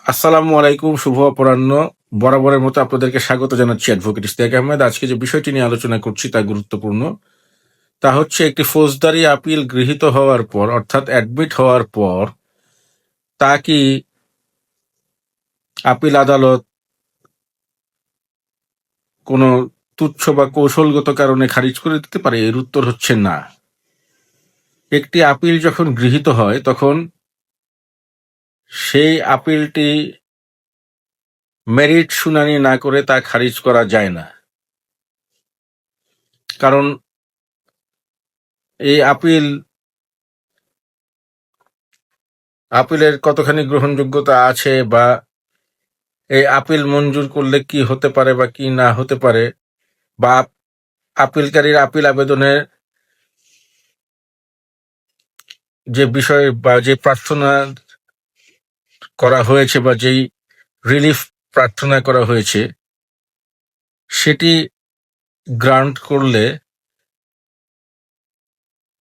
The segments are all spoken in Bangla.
আসসালামু আলাইকুম, শুভ অপরাহ্ন। বরাবরের মতো আপনাদেরকে স্বাগত জানাচ্ছি অ্যাডভোকেট ইশতিয়াক আহমেদ। আজকে যে বিষয়টি নিয়ে আলোচনা করছি তা গুরুত্বপূর্ণ। তা হচ্ছে একটি ফৌজদারি আপিল গৃহীত হওয়ার পর, অর্থাৎ অ্যাডমিট হওয়ার পর, তা কি আপিল আদালত কোনো তুচ্ছ বা কৌশলগত কারণে খারিজ করে দিতে পারে? এর উত্তর হচ্ছে না। একটি আপিল যখন গৃহীত হয় তখন সেই আপিলটি মেরিট শুনানি না করে তা খারিজ করা যায় না। কারণ এই আপিলের কতখানি গ্রহণযোগ্যতা আছে, বা এই আপিল মঞ্জুর করলে কি হতে পারে বা কি না হতে পারে, বা আপিলকারীর আপিল আবেদনের যে বিষয় বা যে প্রার্থনা করা হয়েছে বা যেই রিলিফ প্রার্থনা করা হয়েছে সেটি গ্রান্ট করলে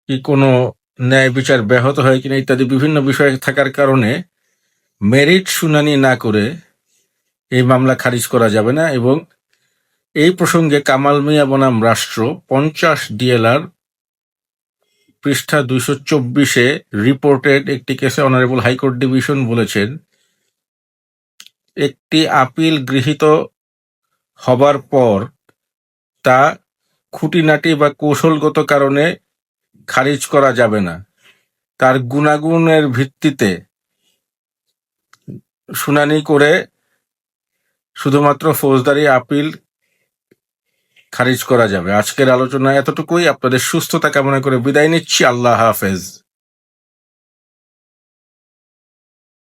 কি কোনো ন্যায় বিচার ব্যাহত হয় কিনা ইত্যাদি বিভিন্ন বিষয় থাকার কারণে মেরিট শুনানি না করে এই মামলা খারিজ করা যাবে না। এবং এই প্রসঙ্গে কামাল মিয়া বনাম রাষ্ট্র 50 DLR পৃষ্ঠা 224-এ রিপোর্টেড একটি কেসে অনারেবল হাইকোর্ট ডিভিশন বলেছেন, একটি আপিল গৃহীত হবার পর তা খুঁটিনাটি বা কৌশলগত কারণে খারিজ করা যাবে না। তার গুণাগুণের ভিত্তিতে শুনানি করে শুধুমাত্র ফৌজদারি আপিল খারিজ করা যাবে। আজকের আলোচনা এতটুকুই। আপনাদের সুস্থতা কামনা করে বিদায় নিচ্ছি। আল্লাহ হাফেজ।